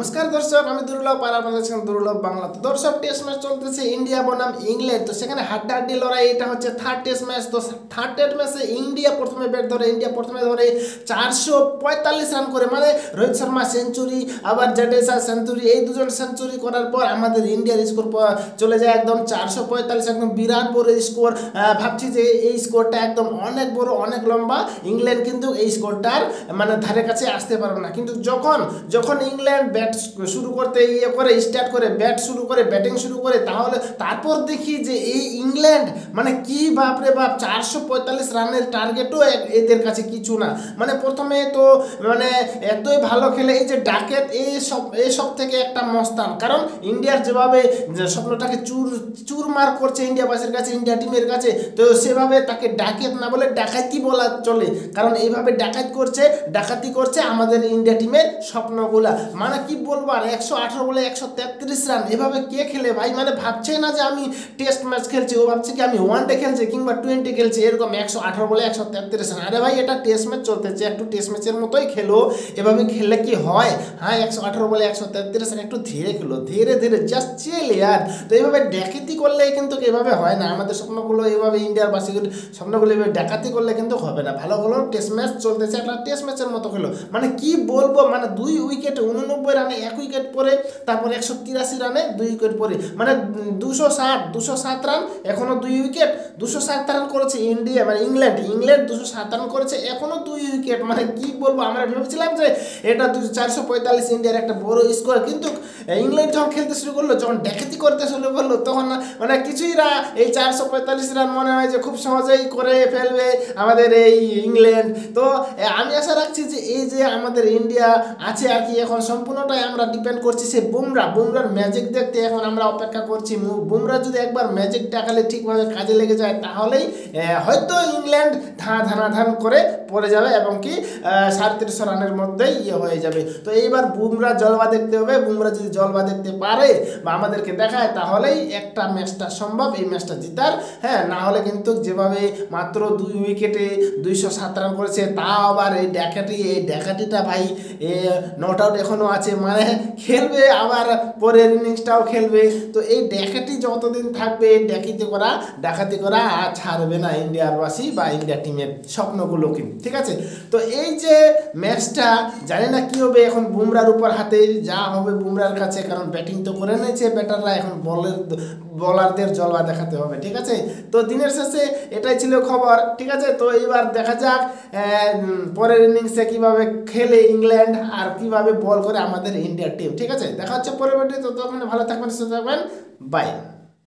নমস্কার দর্শক, আমি দুর্লভ আর আপনারা দেখছেন দুর্লভ বাংলা। তো দর্শক, টেস্ট ম্যাচ চলতেছে ইন্ডিয়া বনাম ইংল্যান্ড। তো সেখানে হাড্ডাহাড্ডি লড়াই, এটা হচ্ছে থার্ড টেস্ট ম্যাচ। তো থার্ড টেস্ট ম্যাচে ইন্ডিয়া প্রথমে ব্যাট ধরে, 445 রান করে, মানে রোহিত শর্মা সেঞ্চুরি, আবার জাডেজা সেঞ্চুরি, এই দুজন সেঞ্চুরি করার পর আমাদের ইন্ডিয়ার স্কোর চলে যায় একদম 445, একদম বিরাট বড় স্কোর। ভাবছি যে এই স্কোরটা একদম অনেক বড়, অনেক লম্বা। ইংল্যান্ড কিন্তু এই স্কোরটার মানে ধারে কাছে আসতে পারবে না। কিন্তু যখন ইংল্যান্ড ব্যাট শুরু করতে ব্যাটিং শুরু করে, তাহলে তারপর দেখি যে এই ইংল্যান্ড মানে কি বাপরে বাপ, 445 রানের টার্গেটও এদের কাছে কিছু না। মানে প্রথমে তো মানে এতই ভালো খেলে, এই যে ডাকেত, এই সব থেকে একটা মস্তান। কারণ ইন্ডিয়ার যেভাবে স্বপ্নটাকে চুরমার করছে ইন্ডিয়াবাসীর কাছে, ইন্ডিয়া টিমের কাছে, তো সেভাবে তাকে ডাকেত না বলে ডাকাতি বলা চলে। কারণ এইভাবে ডাকাতি করছে আমাদের ইন্ডিয়া টিমের স্বপ্নগুলা। মানে কি বলবো, আর 118 বলে 133 রান, এভাবে কে খেলে ভাই? মানে ভাবছে না যে আমি টেস্ট ম্যাচ খেলছি, ও ভাবছে কি আমি ওয়ানডে খেলছি কিংবা টোয়েন্টি খেলছি। এরকম 118 বলে 133 রান, আরে ভাই এটা টেস্ট ম্যাচ চলতেছে, একটু টেস্ট ম্যাচের মতোই খেলো। এভাবে খেললে কি হয়? হ্যাঁ, 118 বলে 133 রান, একটু ধীরে খেলো, ধীরে ধীরে জাস্ট চিল ইয়ার। তো এইভাবে ডাকাতি করলে কিন্তু এভাবে হয় না। আমাদের স্বপ্নগুলো এইভাবে, ইন্ডিয়ার বাসীগুলো স্বপ্নগুলো এভাবে ডাকাতি করলে কিন্তু হবে না। ভালো হলো টেস্ট ম্যাচ চলতেছে, একটা টেস্ট ম্যাচের মতো খেলো। মানে কি বলবো, মানে 2 উইকেটে 89 রানে 1 উইকেট পরে, তারপর 183 রানে 2 উইকেট পরে, মানে 207 রান, এখনো 2 উইকেট। 207 রান করেছে ইন্ডিয়া, মানে ইংল্যান্ড 207 রান করেছে, এখনো 2 উইকেট। মানে কি বলবো, আমরা ভেবেছিলাম যে এটা 445 ইন্ডিয়ার একটা বড় স্কোর। কিন্তু ইংল্যান্ড যখন খেলতে শুরু করলো, যখন ডাকাতি করতে শুরু করলো, তখন মানে কিছুই না, এই 445 রান মনে হয় যে খুব সহজেই করে ফেলবে আমাদের এই ইংল্যান্ড। তো আমি আশা রাখছি যে এই যে আমাদের ইন্ডিয়া আছে আর কি, এখন সম্পূর্ণটাই আমরা ডিপেন্ড করছি সে বুমরার ম্যাজিক দেখতে। এখন আমরা অপেক্ষা করছি বুমরা যদি একবার ম্যাজিক টাকালে ঠিকভাবে কাজে লেগে যায়, তাহলেই হয়তো ইংল্যান্ড ধান করে পড়ে যাবে এবং কি 350 রানের মধ্যেই হয়ে যাবে। তো এইবার বুমরা জলবা দেখতে হবে। বুমরা যদি জলবা দেখতে পারে বা আমাদেরকে দেখায়, তাহলেই একটা ম্যাচটা সম্ভব, এই ম্যাচটা জিতার। হ্যাঁ, না হলে কিন্তু যেভাবে মাত্র 2 উইকেটে 207 রান করেছে, তা আবার এই ডাকাতিটা ভাই নট আউট এখনও আছে, মানে খেলবে, আবার পরের ইনিংসটাও খেলবে। তো এই ডাকাতি যতদিন থাকবে, ডাকাতি করা আর ছাড়বে না ইন্ডিয়ারবাসী বা ইন্ডিয়া টিমের স্বপ্নগুলোকে, ঠিক আছে? তো এই যে ম্যাচটা জানি না কি হবে, এখন বুমরার উপর হাতে যা হবে বুমরার কাছে, কারণ ব্যাটিং তো করে নিয়েছে ব্যাটাররা, এখন বলারদের জলবা দেখাতে হবে, ঠিক আছে? তো দিনের শেষে এটাই ছিল খবর, ঠিক আছে? তো এইবার দেখা যাক পরের ইনিংসে কিভাবে খেলে ইংল্যান্ড আর কিভাবে বল করে আমাদের ইন্ডিয়ার টিম, ঠিক আছে? দেখা হচ্ছে পরের ভিডিওতে। ততক্ষণ ভালো থাকবেন, সুস্থ থাকবেন, বাই।